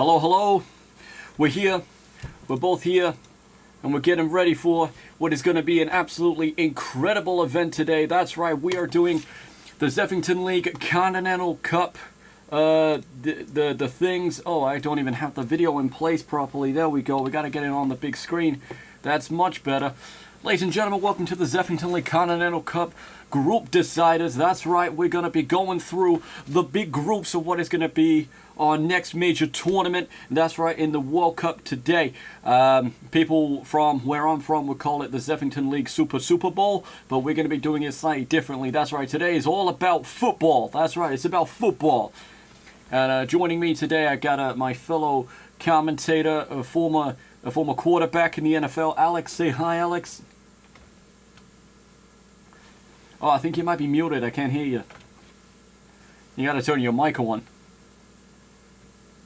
Hello, hello. We're here. We're both here. And we're getting ready for what is going to be an absolutely incredible event today. That's right. We are doing the Zeffington League Continental Cup. The things. Oh, I don't even have the video in place properly. There we go. We got to get it on the big screen. That's much better. Ladies and gentlemen, welcome to the Zeffington League Continental Cup Group Deciders. That's right, we're going to be going through the big groups of what is going to be our next major tournament. That's right, in the World Cup today. People from where I'm from would call it the Zeffington League Super Bowl, but we're going to be doing it slightly differently. That's right, today is all about football. That's right, it's about football. And joining me today, I got my fellow commentator, a former quarterback in the NFL, Alex. Say hi, Alex. Oh, I think you might be muted. I can't hear you. You gotta turn your mic on.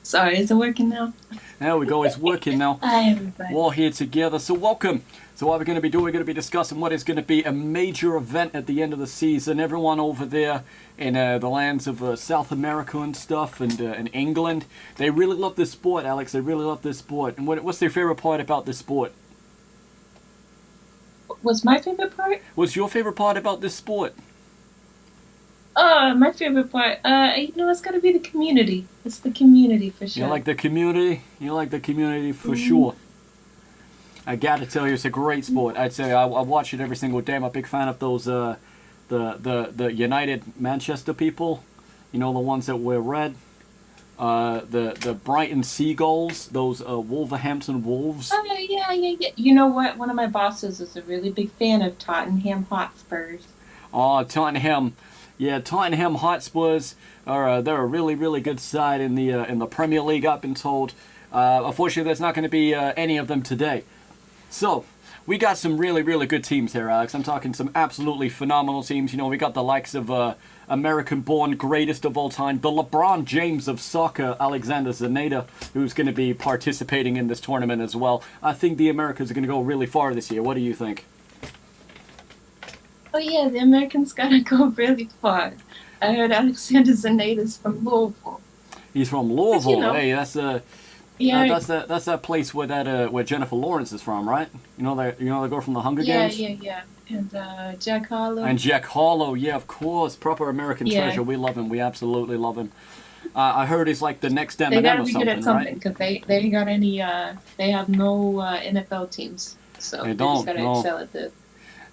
Sorry, is it working now? There we go. It's working now. Hi, everybody. We're all here together. So welcome. So what we're going to be doing, we're going to be discussing what is going to be a major event at the end of the season. Everyone over there in the lands of South America and stuff, and in England, they really love this sport, Alex. They really love this sport. And what's their favorite part about this sport? What's my favorite part? What's your favorite part about this sport? My favorite part, it's gotta be the community. It's the community for sure. You like the community? You like the community for sure. I gotta tell you, it's a great sport. I'd say I watch it every single day. I'm a big fan of those the United Manchester people. You know, the ones that wear red. The Brighton Seagulls, those Wolverhampton Wolves. Oh, yeah. You know what? One of my bosses is a really big fan of Tottenham Hotspurs. Oh, Tottenham. Yeah, Tottenham Hotspurs they're a really, really good side in the Premier League, I've been told. Unfortunately, there's not going to be any of them today. So, we got some really, really good teams here, Alex. I'm talking some absolutely phenomenal teams. You know, we got the likes of American-born greatest of all time, the LeBron James of soccer, Alexander Zaneta, who's going to be participating in this tournament as well. I think the Americans are going to go really far this year. What do you think? Oh yeah, the Americans gotta go really far. I heard Alexander Zaneta's from Louisville. He's from Louisville. You know, Hey, that's that's that place where Jennifer Lawrence is from, right? You know the girl from the Hunger Games. Yeah. And Jack Harlow. And Jack Harlow, yeah, of course, proper American treasure. We love him. We absolutely love him. I heard he's like the next Eminem they gotta or be something, good at something right? because they ain't got any. They have no NFL teams, so They they don't, just gotta no. excel at this.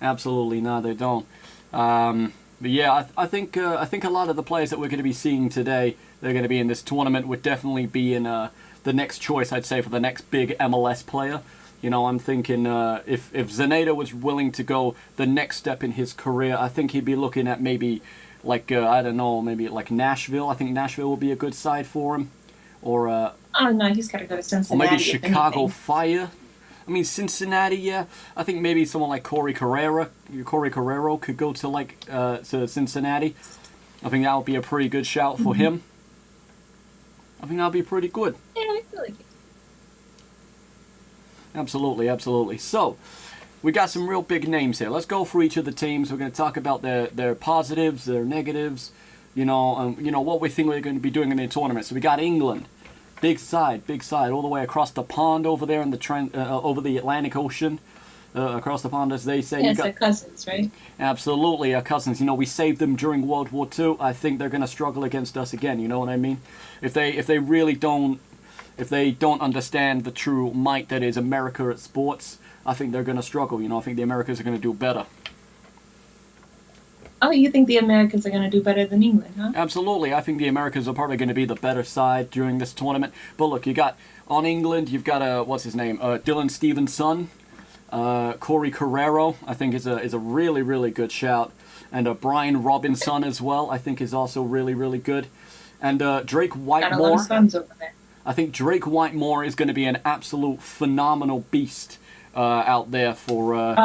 Absolutely, no, they don't. But yeah, I think a lot of the players that we're going to be seeing today, they're going to be in this tournament, would definitely be in the next choice, I'd say, for the next big MLS player. You know, I'm thinking if Zaneta was willing to go the next step in his career, I think he'd be looking at maybe like I don't know, maybe like Nashville. I think Nashville would be a good side for him, or Oh no, he's got to go to Cincinnati. or maybe if Chicago anything. Fire. I mean, Cincinnati, yeah. I think maybe someone like Corey Carrero could go to to Cincinnati. I think that would be a pretty good shout for him. I think that would be pretty good. Yeah, I feel like it. Absolutely. So, we got some real big names here. Let's go through each of the teams. We're going to talk about their positives, their negatives. You know, what we think we're going to be doing in the tournament. So we got England. Big side, all the way across the pond over there in the over the Atlantic Ocean, across the pond, as they say. Yeah, it's their cousins, right? Absolutely, our cousins. You know, we saved them during World War II. I think they're going to struggle against us again. You know what I mean? If they really don't, if they don't understand the true might that is America at sports, I think they're going to struggle. You know, I think the Americans are going to do better. Oh, you think the Americans are going to do better than England, huh? Absolutely. I think the Americans are probably going to be the better side during this tournament. But look, you got, on England, you've got, what's his name? Dylan Stevenson. Corey Carrero, I think, is a really, really good shout. And Brian Robinson as well, I think, is also really, really good. And Drake Whitemore. Got a lot of sons over there. I think Drake Whitemore is going to be an absolute phenomenal beast out there for...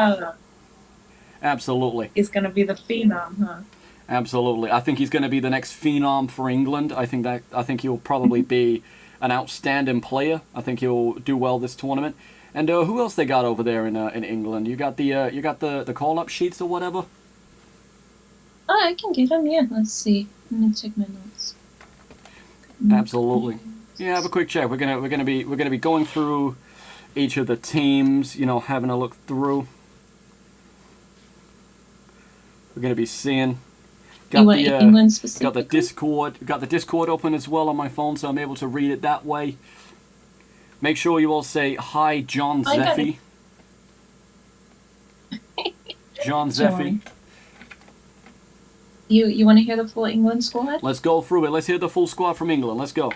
Absolutely. He's going to be the phenom, huh? Absolutely. I think he's going to be the next phenom for England. I think he'll probably be an outstanding player. I think he'll do well this tournament. And who else they got over there in England? You got the call-up sheets or whatever? Oh, I can get them, yeah. Let's see. Let me check my notes. Absolutely. Yeah, have a quick check. We're gonna be going through each of the teams. You know, having a look through. We're gonna be seeing. You want England specifically? Got the Discord open as well on my phone, so I'm able to read it that way. Make sure you all say hi, John Zeffy. John Zeffy. You want to hear the full England squad? Let's go through it. Let's hear the full squad from England. Let's go.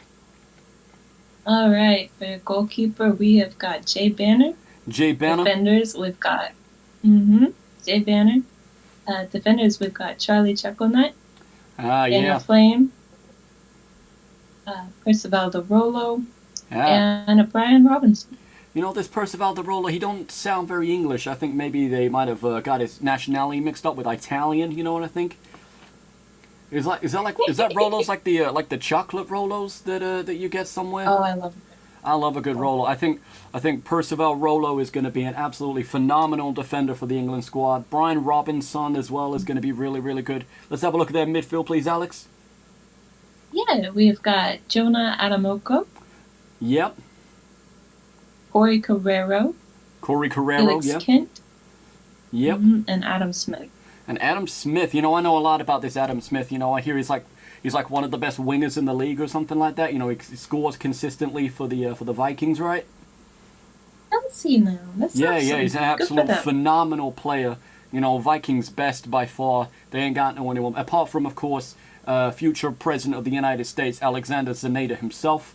All right. For goalkeeper, we have got Jay Banner. Jay Banner. Defenders, we've got Jay Banner. Defenders, we've got Charlie Chucklenut. Daniel Flame. Percival De Rolo. And Brian Robinson. You know, this Percival De Rolo, he don't sound very English. I think maybe they might have got his nationality mixed up with Italian. You know what I think? Is that Rolos like the chocolate Rolos that you get somewhere? Oh, I love it. I love a good Rolo. I think Percival Rolo is going to be an absolutely phenomenal defender for the England squad. Brian Robinson as well is going to be really, really good. Let's have a look at their midfield, please, Alex. Yeah, we've got Jonah Adamoko. Yep. Corey Carrero. Felix yep. Kent. Yep. And Adam Smith. And Adam Smith, you know, I know a lot about this Adam Smith. You know, I hear he's like one of the best wingers in the league or something like that. You know, he scores consistently for the Vikings, right? Let's see now. That's awesome. He's an absolute phenomenal player. You know, Vikings best by far. They ain't got no anyone apart from, of course, future president of the United States, Alexander Zaneta himself.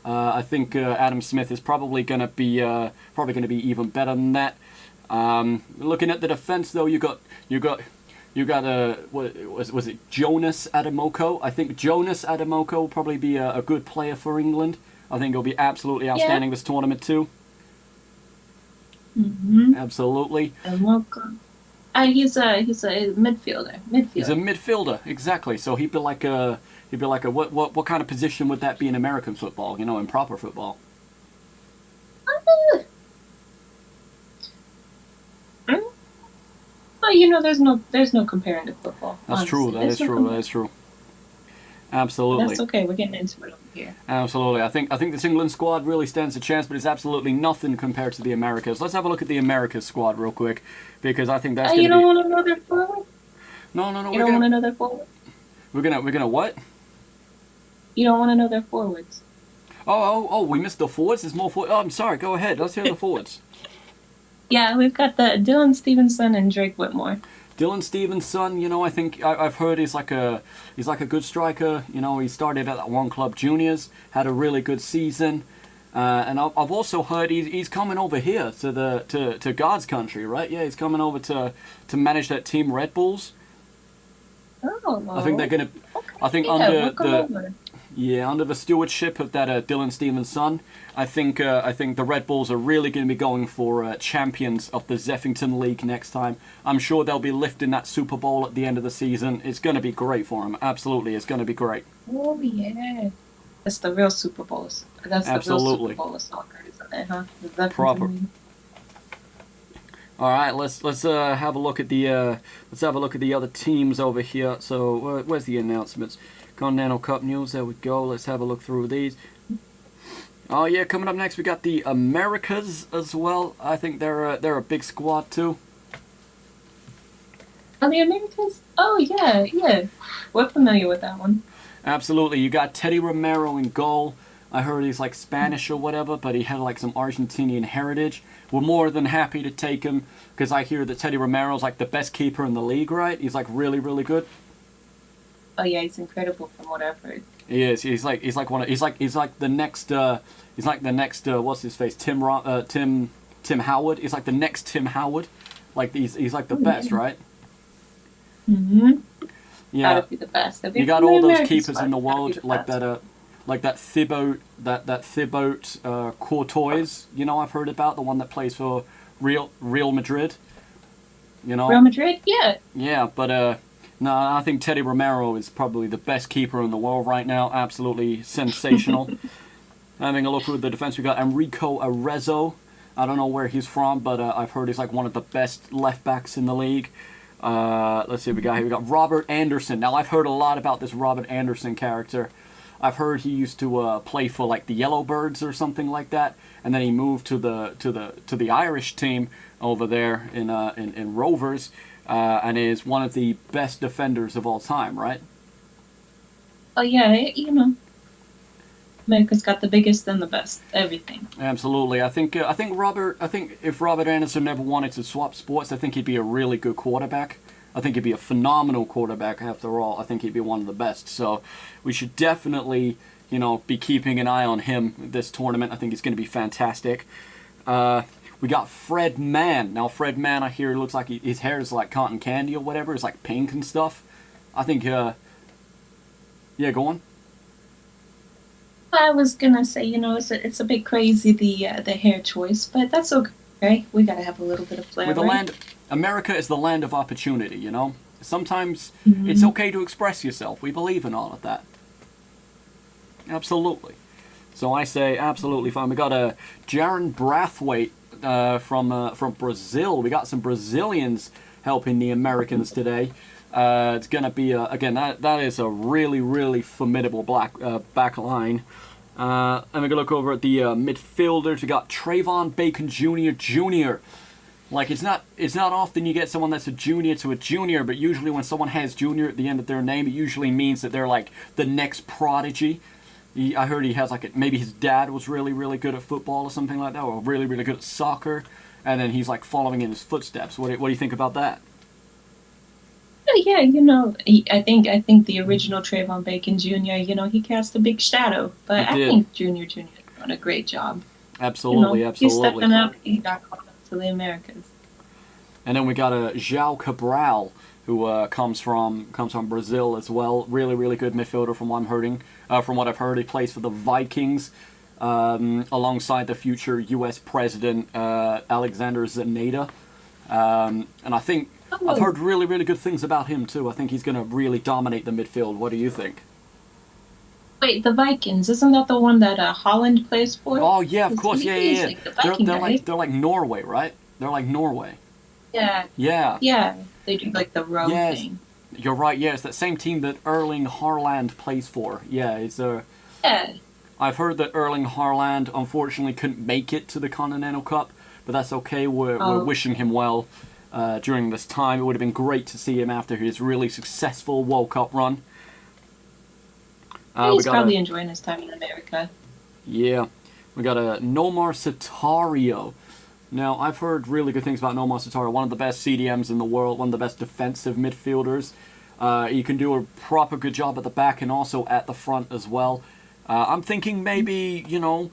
I think Adam Smith is probably gonna be even better than that. Looking at the defense, though, you got was it Jonas Adamoko? I think Jonas Adamoko will probably be a good player for England. I think he'll be absolutely outstanding this tournament too. Absolutely. Adamoko. He's a midfielder. He's a midfielder, exactly. So he'd be like a what kind of position would that be in American football? You know, in proper football. Well, you know, there's no comparing to football. That's true. That is true. Absolutely. That's okay. We're getting into it over here. Absolutely. I think this England squad really stands a chance, but it's absolutely nothing compared to the Americas. Let's have a look at the Americas squad real quick, because I think that's going to be... You don't want to know their forward? No. You don't want to know their forward? We're gonna what? You don't want to know their forwards. Oh, we missed the forwards? There's more forwards. Oh, I'm sorry. Go ahead. Let's hear the forwards. Yeah, we've got the Dylan Stevenson and Drake Whitmore. Dylan Stevenson, you know, I think I've heard he's like a good striker. You know, he started at One Club Juniors, had a really good season, and I've also heard he's coming over here to God's country, right? Yeah, he's coming over to manage that team Red Bulls. Oh, I think they're gonna. Okay, I think under the stewardship of that Dylan Stevenson, I think the Red Bulls are really going to be going for champions of the Zeffington League next time. I'm sure they'll be lifting that Super Bowl at the end of the season. It's going to be great for them. Absolutely, it's going to be great. Oh yeah, that's the real Super Bowl. That's absolutely the real Super Bowl of soccer, isn't it? Huh? The proper. All right, let's have a look at the other teams over here. So where's the announcements? Continental Cup news. There we go. Let's have a look through these. Oh yeah, coming up next we got the Americas as well. I think they're a big squad too. Oh, the Americas? Oh yeah. We're familiar with that one. Absolutely. You got Teddy Romero in goal. I heard he's like Spanish or whatever, but he had like some Argentinian heritage. We're more than happy to take him because I hear that Teddy Romero's like the best keeper in the league, right? He's like really, really good. Oh yeah, he's incredible from what I've heard. He is. He's like the next what's his face? Tim Howard. He's like the next Tim Howard. Like he's like the best, right? Yeah. Gotta be the best. You got all those keepers in the world like that Thibaut Courtois. You know, I've heard about the one that plays for Real Madrid. You know. Real Madrid, yeah. Yeah, but no, I think Teddy Romero is probably the best keeper in the world right now. Absolutely sensational. Having a look through the defense, we got Enrico Arezzo. I don't know where he's from, but I've heard he's like one of the best left backs in the league. Let's see what we got here. We got Robert Anderson. Now, I've heard a lot about this Robert Anderson character. I've heard he used to play for like the Yellowbirds or something like that, and then he moved to the Irish team over there in Rovers, and is one of the best defenders of all time, right? Oh yeah, America's got the biggest and the best, everything. Absolutely. I think if Robert Anderson never wanted to swap sports, I think he'd be a really good quarterback. I think he'd be a phenomenal quarterback after all. I think he'd be one of the best. So we should definitely, be keeping an eye on him this tournament. I think he's going to be fantastic. We got Fred Mann. Now, Fred Mann, I hear, looks like his hair is like cotton candy or whatever. It's like pink and stuff. I think, yeah, go on. I was gonna say, it's a bit crazy, the hair choice, but that's okay. We gotta have a little bit of flair. America is the land of opportunity, Sometimes it's okay to express yourself. We believe in all of that. Absolutely. So I say absolutely fine. We got a Jaron Brathwaite from Brazil. We got some Brazilians helping the Americans today. It's going to be, again, that is a really, really formidable back line. And we're going to look over at the midfielders. We got Trayvon Bacon Jr. Like, it's not often you get someone that's a junior to a junior, but usually when someone has junior at the end of their name, it usually means that they're like the next prodigy. I heard he has maybe his dad was really, really good at football or something like that, or really, really good at soccer, and then he's like following in his footsteps. What do you think about that? Yeah, I think the original Trayvon Bacon Jr., he cast a big shadow, but I think Junior done a great job. Absolutely, absolutely. He's stepping up. He got called up to the Americas. And then we got a João Cabral, who comes from Brazil as well. Really, really good midfielder from what I've heard. He plays for the Vikings alongside the future U.S. President Alexander Zaneta. And I think I've heard really, really good things about him too. I think he's going to really dominate the midfield. What do you think? Wait, the Vikings, isn't that the one that Holland plays for? Oh yeah, of course, yeah. Like they're like Norway, right? They're like Norway. Yeah. Yeah. Yeah, they do like the row thing. You're right. Yeah, it's that same team that Erling Haaland plays for. Yeah, it's a. Yeah. I've heard that Erling Haaland unfortunately couldn't make it to the Continental Cup, but that's okay. We're wishing him well during this time. It would have been great to see him after his really successful World Cup run. He's probably enjoying his time in America. Yeah. We got a Nomar Satario. Now, I've heard really good things about Nomar Satario, one of the best CDMs in the world, one of the best defensive midfielders. He can do a proper good job at the back and also at the front as well. I'm thinking maybe, who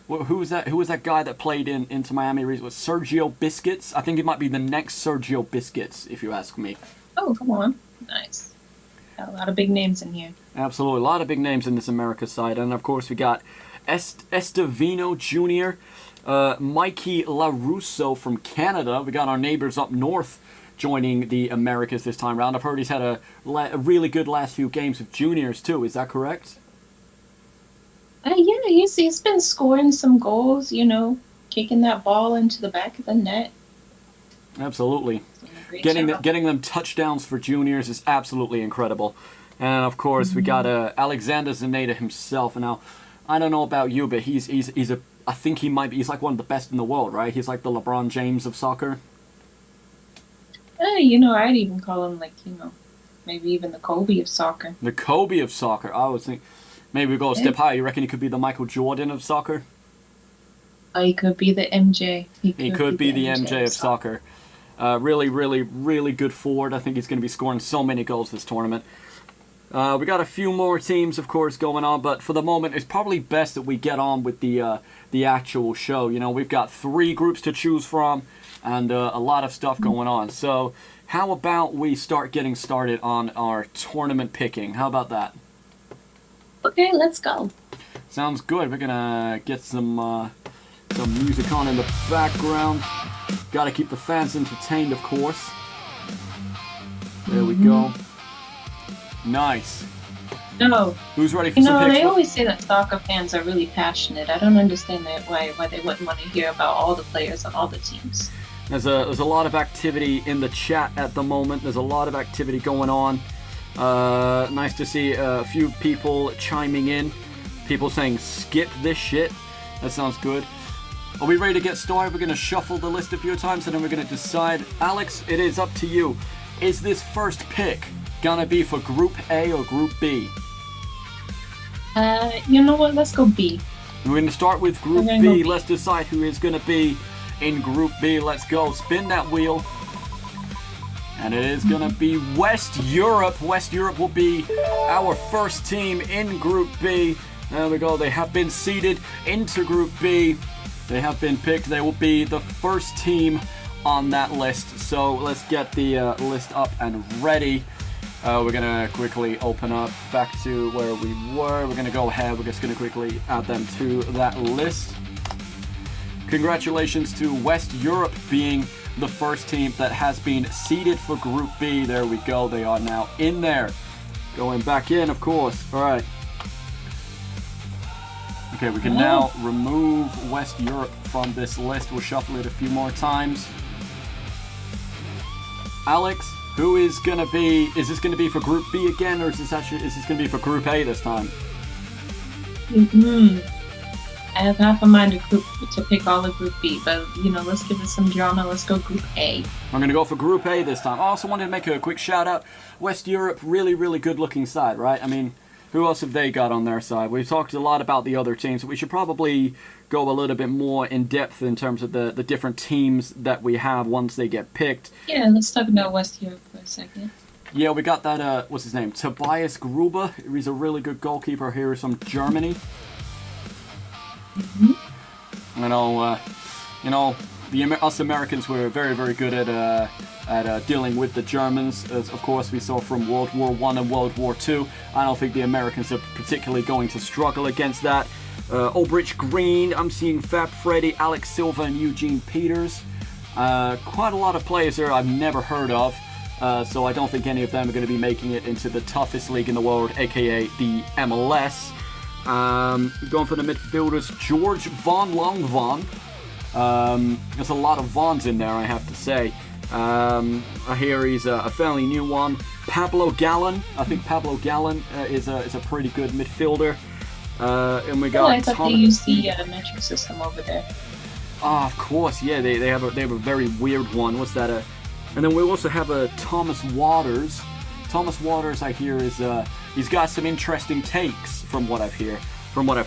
was that guy that played into Miami recently? Sergio Busquets? I think he might be the next Sergio Busquets, if you ask me. Oh, come on. Nice. Got a lot of big names in here. Absolutely. A lot of big names in this America side. And, of course, we got Estevino Jr., Mikey LaRusso from Canada. We got our neighbors up north joining the Americas this time around. I've heard he's had a really good last few games with juniors, too. Is that correct? Yeah, he's been scoring some goals, kicking that ball into the back of the net. Absolutely. Getting them touchdowns for juniors is absolutely incredible. And, of course, we got Alexander Zaneta himself. And now, I don't know about you, but he's I think he's like one of the best in the world, right? He's like the LeBron James of soccer. I'd even call him maybe even the Kobe of soccer. The Kobe of soccer. I would think maybe we go a step higher. You reckon he could be the Michael Jordan of soccer? He could be the MJ. He could be the MJ of soccer. Really, really, really good forward. I think he's going to be scoring so many goals this tournament. We got a few more teams, of course, going on, but for the moment, it's probably best that we get on with the actual show. We've got 3 groups to choose from, and a lot of stuff going on. So, how about we start getting started on our tournament picking? How about that? Okay, let's go. Sounds good. We're gonna get some music on in the background. Got to keep the fans entertained, of course. There we go. Nice. No. Who's ready for some picks? They always say that soccer fans are really passionate. I don't understand why they wouldn't want to hear about all the players on all the teams. There's a lot of activity in the chat at the moment. There's a lot of activity going on. Nice to see a few people chiming in. People saying, skip this shit. That sounds good. Are we ready to get started? We're going to shuffle the list a few times and then we're going to decide. Alex, it is up to you. Is this first pick going to be for Group A or Group B? You know what? Let's go B. We're going to start with Group B. Let's decide who is going to be in Group B. Let's go. Spin that wheel. And it is going to be West Europe. West Europe will be our first team in Group B. There we go. They have been seeded into Group B. They have been picked. They will be the first team on that list. So let's get the list up and ready. We're going to quickly open up back to where we were. We're going to go ahead. We're just going to quickly add them to that list. Congratulations to West Europe being the first team that has been seeded for Group B. There we go. They are now in there. Going back in, of course. All right. Okay, we can now remove West Europe from this list. We'll shuffle it a few more times. Alex, who is gonna be? Is this gonna be for Group B again, or is this gonna be for Group A this time? I have half a mind to pick all of Group B, but let's give it some drama. Let's go Group A. I'm gonna go for Group A this time. I also wanted to make a quick shout out. West Europe, really, really good looking side, right? I mean, who else have they got on their side? We've talked a lot about the other teams, but we should probably go a little bit more in depth in terms of the different teams that we have once they get picked. Yeah, let's talk about West Europe for a second. Yeah, we got that, what's his name? Tobias Gruber. He's a really good goalkeeper here from Germany. Us Americans were very, very good at dealing with the Germans, as of course we saw from World War I and World War II. I don't think the Americans are particularly going to struggle against that. Ulbrich Green, I'm seeing Fab Freddy, Alex Silva, and Eugene Peters. Quite a lot of players here I've never heard of, so I don't think any of them are going to be making it into the toughest league in the world, aka the MLS. Going for the midfielders, George Von Longvon. There's a lot of Vons in there, I have to say. I hear he's a fairly new one. Pablo Gallen. I think Pablo Gallen is a pretty good midfielder. And we got. I thought they used the metric system over there. Ah, of course, yeah. They have a very weird one. What's that? And then we also have a Thomas Waters. Thomas Waters, I hear, is he's got some interesting takes from what I've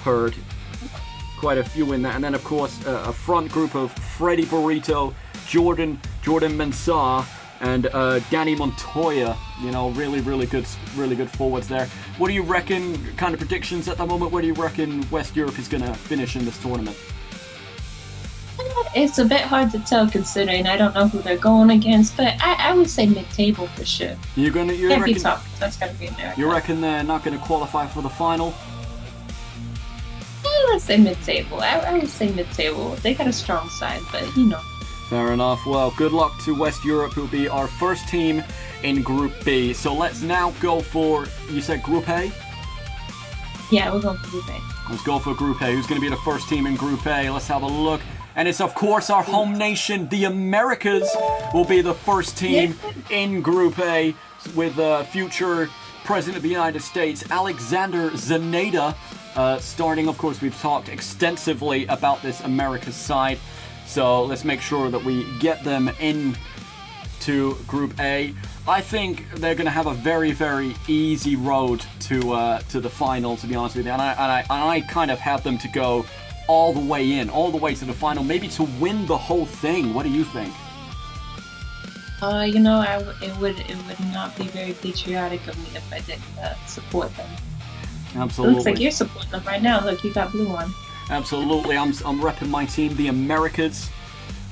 heard. Quite a few in that, and then of course a front group of Freddie Burrito, Jordan Mensah, and Danny Montoya. Really good forwards there. What do you reckon? Kind of predictions at the moment. Where do you reckon West Europe is going to finish in this tournament? It's a bit hard to tell considering I don't know who they're going against, but I would say mid-table for sure. You Can't reckon? be tough. That's gotta be America. You reckon they're not going to qualify for the final? Let's say mid-table. I would say mid-table. They got a strong side, but Fair enough. Well, good luck to West Europe, who'll be our first team in Group B. So let's now go for, you said Group A? Yeah, we're going for Group A. Let's go for Group A. Who's going to be the first team in Group A? Let's have a look. And it's, of course, our home nation, the Americas, will be the first team in Group A with future President of the United States, Alexander Zaneta, starting. Of course, we've talked extensively about this Americas side. So let's make sure that we get them into Group A. I think they're going to have a very, very easy road to the final, to be honest with you. And I kind of have them to go all the way to the final, maybe to win the whole thing. What do you think? It would not be very patriotic of me if I didn't support them. Absolutely. It looks like you're supporting them right now. Look, you got blue on. Absolutely. I'm repping my team, the Americas.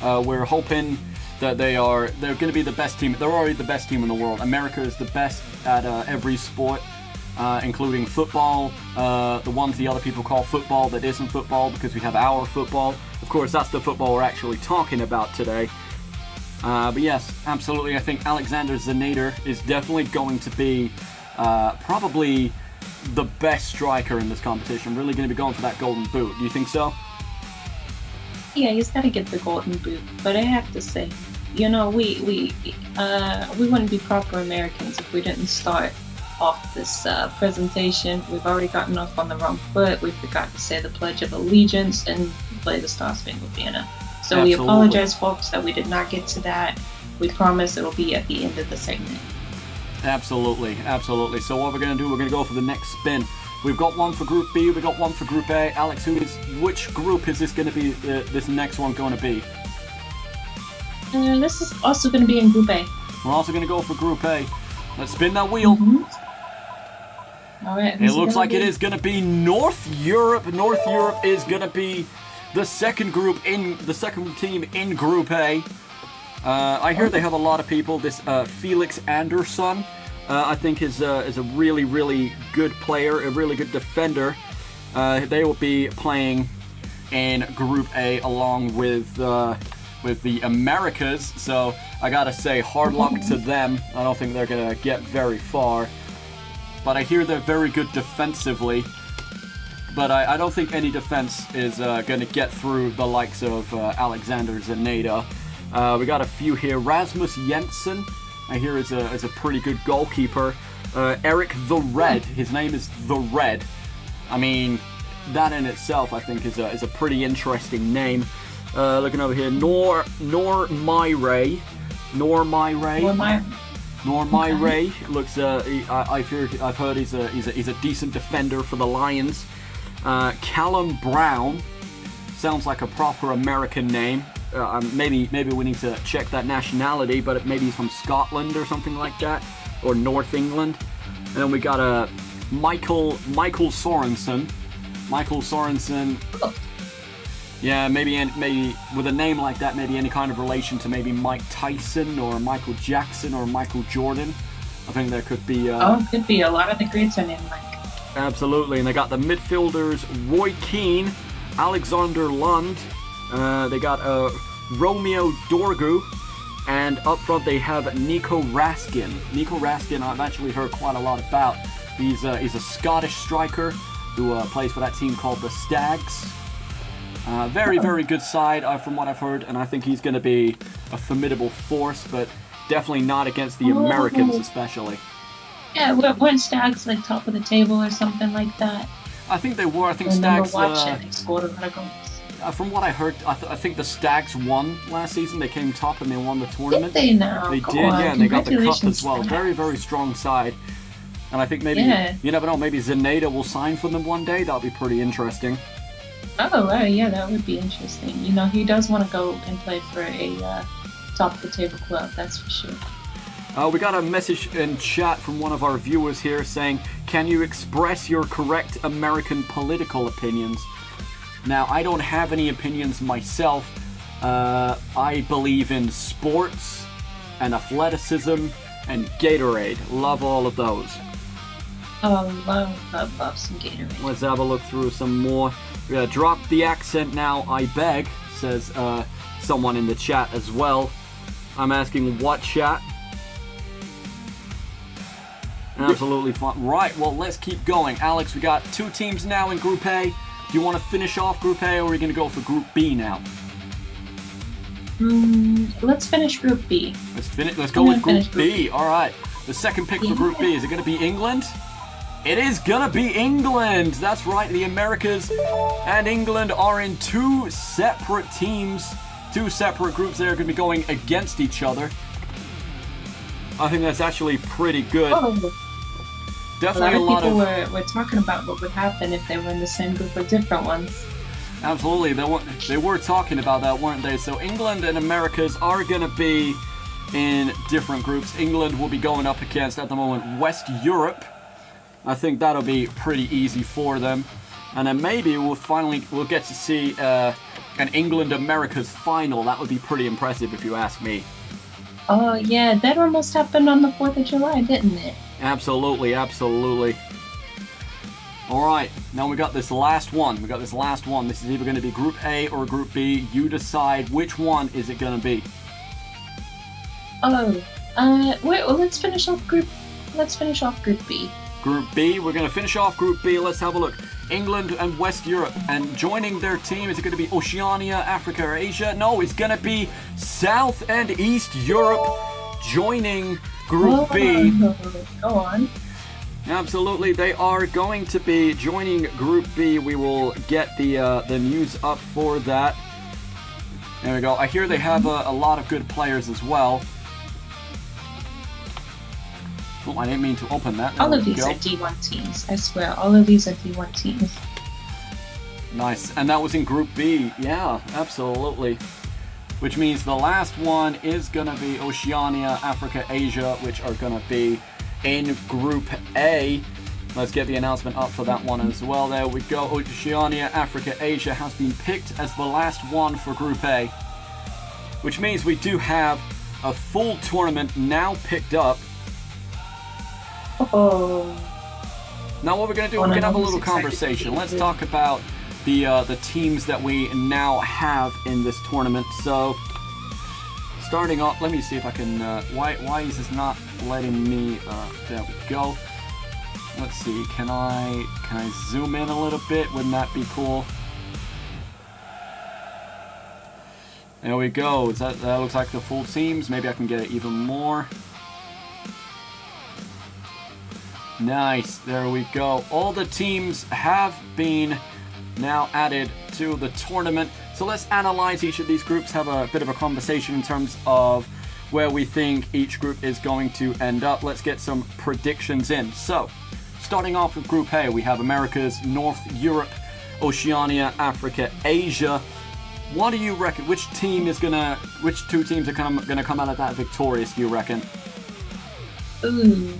We're hoping that they're going to be the best team. They're already the best team in the world. America is the best at every sport, including football, the ones the other people call football that isn't football, because we have our football. Of course, that's the football we're actually talking about today. But yes, absolutely. I think Alexander Zaneta is definitely going to be probably the best striker in this competition. Really going to be going for that golden boot. Do you think so? Yeah, he's got to get the golden boot. But I have to say, we wouldn't be proper Americans if we didn't start off this presentation. We've already gotten off on the wrong foot. We forgot to say the Pledge of Allegiance and play the Star Spangled Banner. So Absolutely. we apologize, folks, that we did not get to that. We promise it'll be at the end of the segment. Absolutely, absolutely. So what we're going to do, we're going to go for the next spin. We've got one for Group B, we've got one for Group A. Alex, which group is this going to be, this next one going to be? This is also going to be in Group A. We're also going to go for Group A. Let's spin that wheel. All right. It looks like it is going to be North Europe. North Europe is going to be the second team in Group A. I hear they have a lot of people. This Felix Andersson, I think, is a really, really good player, a really good defender. They will be playing in Group A along with the Americas. So I gotta say, hard luck to them. I don't think they're gonna get very far. But I hear they're very good defensively. But I don't think any defense is gonna get through the likes of Alexander Zaneta. We got a few here. Rasmus Jensen, I hear is a pretty good goalkeeper. Eric the Red, his name is the Red. I mean, that in itself I think is a pretty interesting name. Looking over here, Nor Myray looks. I've heard he's a decent defender for the Lions. Callum Brown sounds like a proper American name. Maybe we need to check that nationality, but maybe he's from Scotland or something like that, or North England. And then we got a Michael Sorensen. Michael Sorensen. Yeah, maybe with a name like that, maybe any kind of relation to maybe Mike Tyson or Michael Jackson or Michael Jordan. I think there could be. Could be. A lot of the greats are named Mike. Absolutely, and they got the midfielders Roy Keane, Alexander Lund. They got Romeo Dorgu, and up front they have Nico Raskin. Nico Raskin, I've actually heard quite a lot about. He's a Scottish striker who plays for that team called the Stags. Very, very good side from what I've heard, and I think he's going to be a formidable force, but definitely not against the Americans especially. Yeah, weren't Stags like top of the table or something like that? I think they were. I think Stags. Stags. They scored a lot of goals. From what I heard, I think the Stags won last season. They came top and they won the tournament. Did they now? They did, yeah, and they got the cup as well. Very, very strong side. And I think maybe, you never know, maybe Zaneta will sign for them one day. That'll be pretty interesting. Oh, right, yeah, that would be interesting. You know, he does want to go and play for a top-of-the-table club, that's for sure. We got a message in chat from one of our viewers here saying, can you express your correct American political opinions? Now, I don't have any opinions myself. I believe in sports and athleticism and Gatorade. Love all of those. Oh, love some Gatorade. Let's have a look through some more. Drop the accent now, I beg, says someone in the chat as well. I'm asking what chat? Absolutely fun. Right, well, let's keep going. Alex, we got two teams now in Group A. Do you want to finish off Group A, or are we going to go for Group B now? Let's finish Group B. Let's go with Group B. All right. The second pick for Group B, is it going to be England? It is going to be England. That's right. The Americas and England are in two separate teams, two separate groups that are going to be going against each other. I think that's actually pretty good. Definitely a lot of people were talking about what would happen if they were in the same group or different ones. Absolutely, they were talking about that, weren't they? So England and Americas are going to be in different groups. England will be going up against, at the moment, West Europe. I think that'll be pretty easy for them. And then maybe we'll get to see an England-Americas final. That would be pretty impressive if you ask me. Oh, yeah, that almost happened on the 4th of July, didn't it? Absolutely, absolutely. All right, now we got this last one. This is either going to be Group A or Group B. You decide which one is it going to be. Let's finish off Group B. Group B, we're going to finish off Group B. Let's have a look. England and West Europe. And joining their team, is it going to be Oceania, Africa, or Asia? No, it's going to be South and East Europe joining Group B. Go on. Absolutely, they are going to be joining Group B. We will get the news up for that. There we go. I hear they have a lot of good players as well. Oh, I didn't mean to open that. All of these are D1 teams. I swear, all of these are D1 teams. Nice. And that was in Group B. Yeah, absolutely. Which means the last one is going to be Oceania, Africa, Asia, which are going to be in Group A. Let's get the announcement up for that one as well. There we go. Oceania, Africa, Asia has been picked as the last one for Group A. Which means we do have a full tournament now picked up. Oh. Now what we're going to do, we're going to have a little conversation. Let's talk about the teams that we now have in this tournament. So, starting off, let me see if I can, why is this not letting me, there we go. Let's see, can I zoom in a little bit? Wouldn't that be cool? There we go. That looks like the full teams. Maybe I can get it even more. Nice. There we go. All the teams have been now added to the tournament. So let's analyze each of these groups, have a bit of a conversation in terms of where we think each group is going to end up. Let's get some predictions in. So, starting off with Group A, we have Americas, North Europe, Oceania, Africa, Asia. What do you reckon? Which two teams are gonna come out of that victorious, do you reckon? Ooh.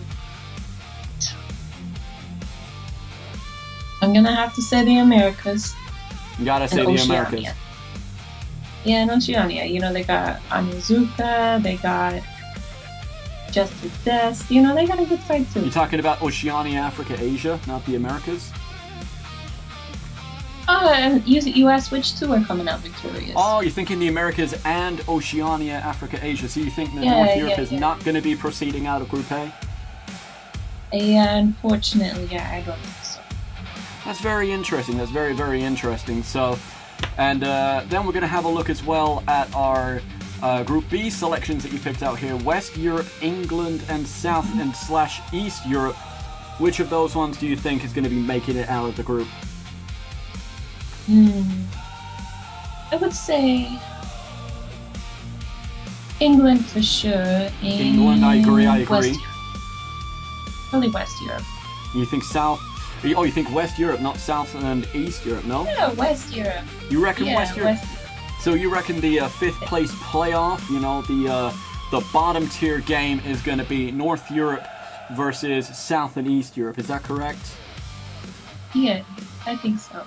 I'm gonna have to say the Americas. You gotta say the Americas. Yeah, and Oceania. You know, they got Onizuka, they got Justice Death. You know, they got a good fight too. You're talking about Oceania, Africa, Asia, not the Americas? And you asked which two are coming out victorious. Oh, you're thinking the Americas and Oceania, Africa, Asia. So you think that North Europe is not going to be proceeding out of Group A? Yeah, unfortunately, yeah, I don't think so. That's very interesting. That's very, very interesting. So, and then we're going to have a look as well at our Group B selections that you picked out here. West Europe, England, and South and / East Europe. Which of those ones do you think is going to be making it out of the group? I would say England for sure. England, I agree. Probably West Europe. You think South? Oh, you think West Europe, not South and East Europe, no? Yeah, West Europe. You reckon West Europe? West Europe. So you reckon the fifth place playoff, you know, the bottom tier game is going to be North Europe versus South and East Europe. Is that correct? Yeah, I think so.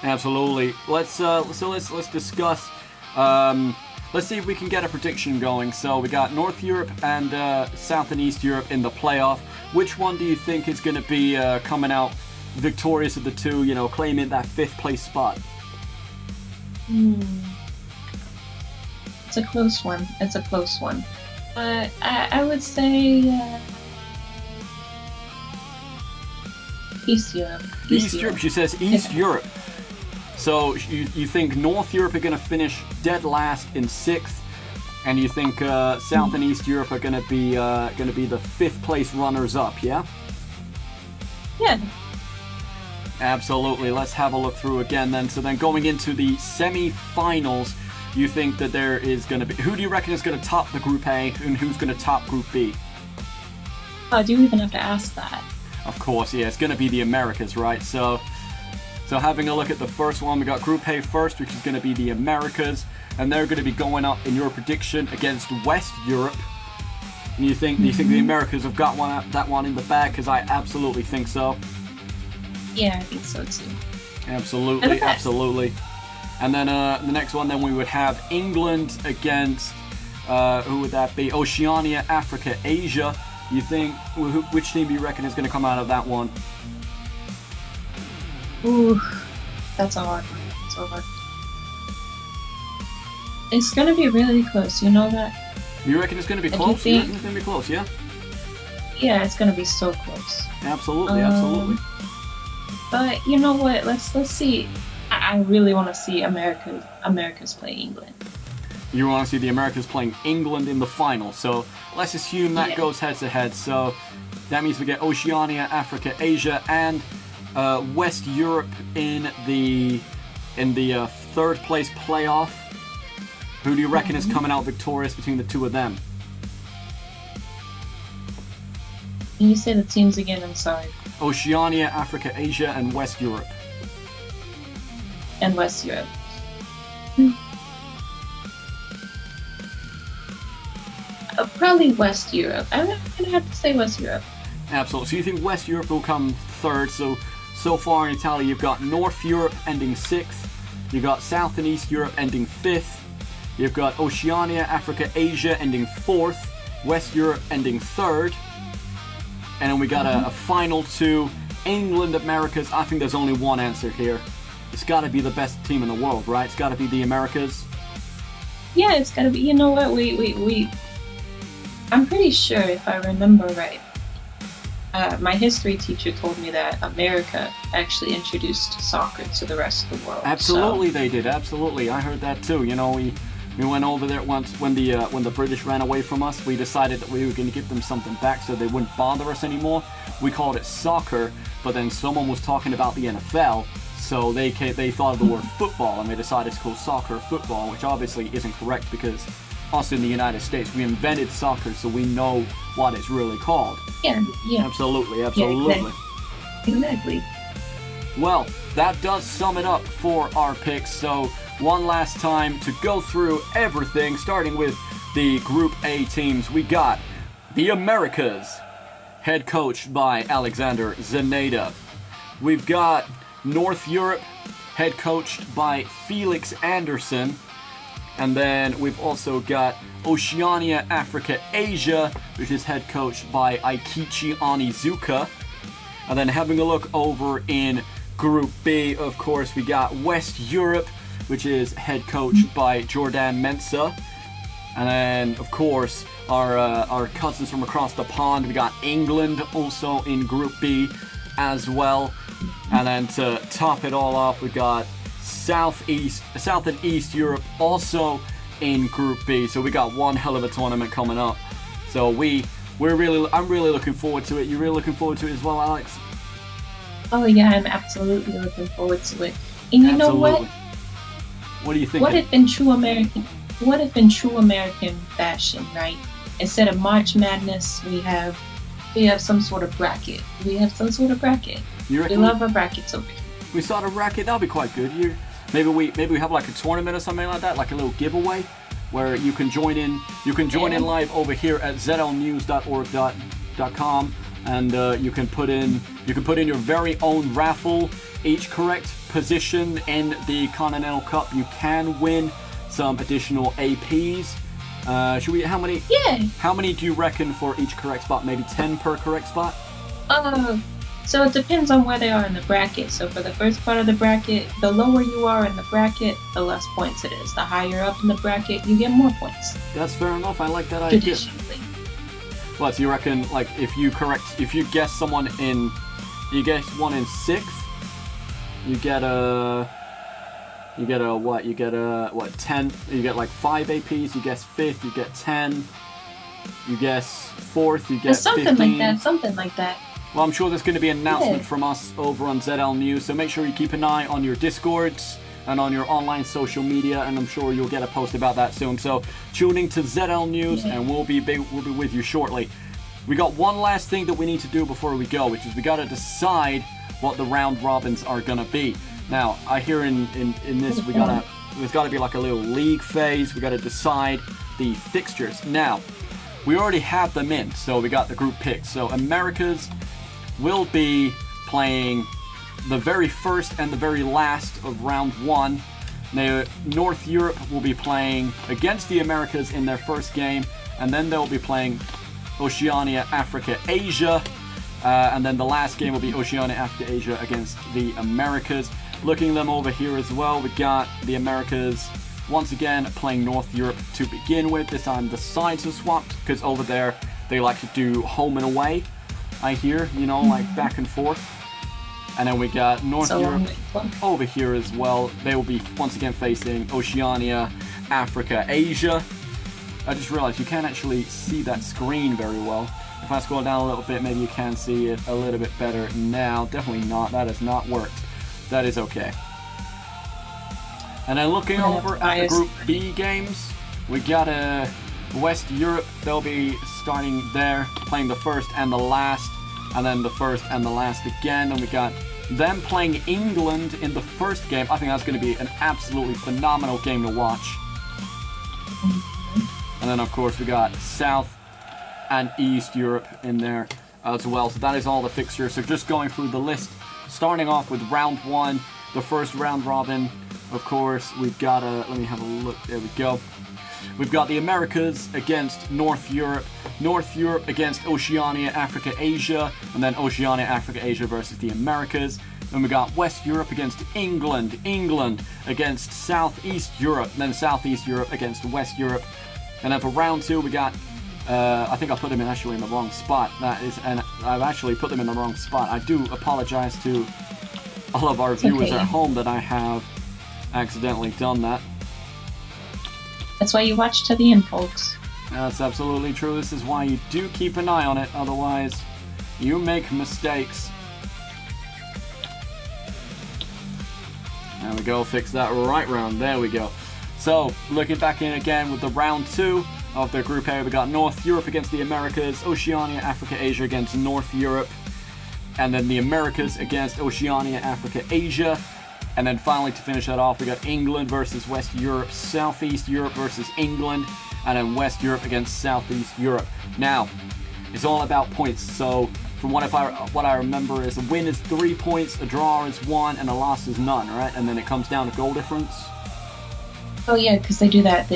Absolutely. Let's discuss. Let's see if we can get a prediction going. So we got North Europe and South and East Europe in the playoff. Which one do you think is going to be coming out victorious of the two? You know, claiming that fifth place spot. It's a close one. But I would say East Europe. East Europe. She says East Europe. So you think North Europe are going to finish dead last in 6th, and you think South and East Europe are going to be the 5th place runners up, yeah? Yeah. Absolutely. Let's have a look through again then. So then going into the semi-finals, you think that there is going to be... Who do you reckon is going to top the Group A, and who's going to top Group B? Oh, do you even have to ask that? Of course, yeah. It's going to be the Americas, right? So having a look at the first one, we got Group A first, which is going to be the Americas, and they're going to be going up in your prediction against West Europe. And you think the Americas have got that one in the bag? Because I absolutely think so. Yeah, I think so too. Absolutely. And then the next one, then we would have England against who would that be? Oceania, Africa, Asia. You think which team do you reckon is going to come out of that one? Ooh, that's a hard one. It's going to be really close, you know that? You reckon it's going to be close? You reckon it's going to be close, yeah? Yeah, it's going to be so close. Absolutely. But you know what? Let's see. I really want to see America's play England. you want to see the Americas playing England in the final. So let's assume that goes head-to-head. So that means we get Oceania, Africa, Asia, and West Europe in the third place playoff. Who do you reckon is coming out victorious between the two of them? Can you say the teams again? I'm sorry. Oceania, Africa, Asia, and West Europe. And West Europe. Probably West Europe. I'm gonna have to say West Europe. Absolutely. So you think West Europe will come third? So far in Italy, you've got North Europe ending 6th. You've got South and East Europe ending 5th. You've got Oceania, Africa, Asia ending 4th. West Europe ending 3rd. And then we got a final 2. England, Americas. I think there's only one answer here. It's got to be the best team in the world, right? It's got to be the Americas. Yeah, it's got to be. You know what? We. I'm pretty sure, if I remember right, my history teacher told me that America actually introduced soccer to the rest of the world. Absolutely, they did. Absolutely, I heard that too. You know, we went over there once when the British ran away from us. We decided that we were going to give them something back so they wouldn't bother us anymore. We called it soccer, but then someone was talking about the NFL, so they thought of the word football, and they decided to call soccer football, which obviously isn't correct because us in the United States, we invented soccer, so we know what it's really called. Yeah. Absolutely. Yeah, exactly. Well, that does sum it up for our picks. So one last time to go through everything, starting with the Group A teams. We got the Americas, head coached by Alexander Zaneta. We've got North Europe, head coached by Felix Anderson. And then we've also got Oceania, Africa, Asia, which is head coached by Aikichi Onizuka. And then having a look over in Group B, of course, we got West Europe, which is head coached by Jordan Mensah. And then, of course, our cousins from across the pond, we got England also in Group B as well. And then to top it all off, we got South and East Europe also in Group B. So we got one hell of a tournament coming up. So I'm really looking forward to it. You really looking forward to it as well, Alex? Oh yeah, I'm absolutely looking forward to it. And you know what? What do you think? What if in true American fashion, right? Instead of March Madness, we have some sort of bracket. We love our brackets over here. We start a bracket. That'll be quite good. Maybe we have like a tournament or something like that, like a little giveaway, where you can join in. You can join in live over here at zlnews.org.com, and you can put in your very own raffle. Each correct position in the Continental Cup, you can win some additional APs. Should we? How many? Yeah. How many do you reckon for each correct spot? Maybe 10 per correct spot. So it depends on where they are in the bracket. So for the first part of the bracket, the lower you are in the bracket, the less points it is. The higher up in the bracket, you get more points. That's fair enough. I like that idea. Traditionally. What, so you reckon, like, if you guess one in 6th, you get a 10, you get like 5 APs, you guess 5th, you get 10, you guess 4th, you get something 15. Something like that. Well, I'm sure there's going to be an announcement from us over on ZL News, so make sure you keep an eye on your Discords and on your online social media, and I'm sure you'll get a post about that soon. So tune in to ZL News, and we'll be with you shortly. We got one last thing that we need to do before we go, which is we got to decide what the round robins are going to be. Now, I hear in this there's got to be like a little league phase. We got to decide the fixtures. Now, we already have them in, so we got the group picks. So Americas will be playing the very first and the very last of round 1. Now, North Europe will be playing against the Americas in their first game, and then they'll be playing Oceania, Africa, Asia, and then the last game will be Oceania, Africa, Asia against the Americas. Looking them over here as well, we got the Americas once again playing North Europe to begin with. This time the sides have swapped because over there they like to do home and away. I hear, like back and forth. And then we got North Europe over here as well. They will be once again facing Oceania. Africa, Asia. I just realized you can't actually see that screen very well. If I scroll down a little bit, maybe you can see it a little bit better now. Definitely not. That has not worked. That is okay. And then looking over at the Group B games, we got West Europe. They'll be starting there, playing the first and the last, and then the first and the last again. And we got them playing England in the first game. I think that's going to be an absolutely phenomenal game to watch. And then, of course, we got South and East Europe in there as well. So that is all the fixtures. So just going through the list, starting off with round one, the first round robin. Of course, we've got let me have a look. There we go. We've got the Americas against North Europe. North Europe against Oceania, Africa, Asia. And then Oceania, Africa, Asia versus the Americas. Then we got West Europe against England. England against Southeast Europe. And then Southeast Europe against West Europe. And then for round two, we got, I think I put them actually in the wrong spot. And I've actually put them in the wrong spot. I do apologize to all of our viewers at home that I have accidentally done that. That's why you watch to the end, folks. That's absolutely true. This is why you do keep an eye on it. Otherwise, you make mistakes. There we go. Fix that right round. There we go. So, looking back in again with the round two of the Group A, we got North Europe against the Americas, Oceania, Africa, Asia against North Europe, and then the Americas against Oceania, Africa, Asia. And then finally, to finish that off, we got England versus West Europe, Southeast Europe versus England, and then West Europe against Southeast Europe. Now, it's all about points. So, from what I remember is a win is 3 points, a draw is 1, and a loss is none, right? And then it comes down to goal difference. Oh yeah, because they do that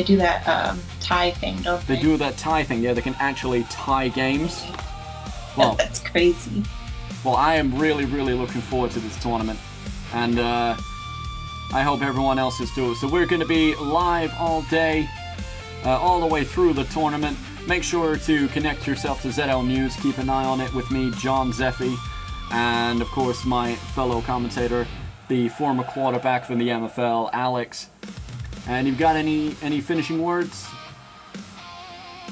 tie thing, don't they? They do that tie thing. Yeah, they can actually tie games. Well, that's crazy. Well, I am really, really looking forward to this tournament, and I hope everyone else is too. So we're going to be live all day, all the way through the tournament. Make sure to connect yourself to ZL News. Keep an eye on it with me, John Zeffy, and of course my fellow commentator, the former quarterback from the MFL, Alex. And you've got any finishing words?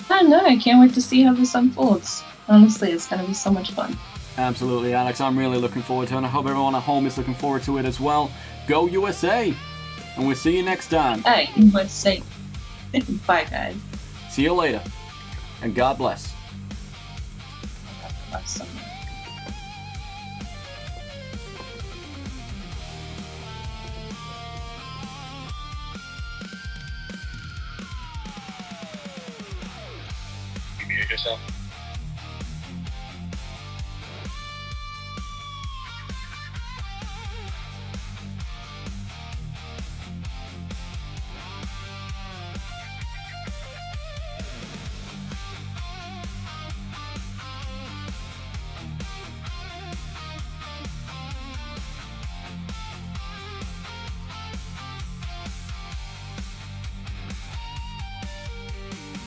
No, I can't wait to see how this unfolds. Honestly, it's going to be so much fun. Absolutely, Alex. I'm really looking forward to it, and I hope everyone at home is looking forward to it as well. Go USA! And we'll see you next time. Hey, USA. Bye, guys. See you later. And God bless. God bless them. You muted yourself?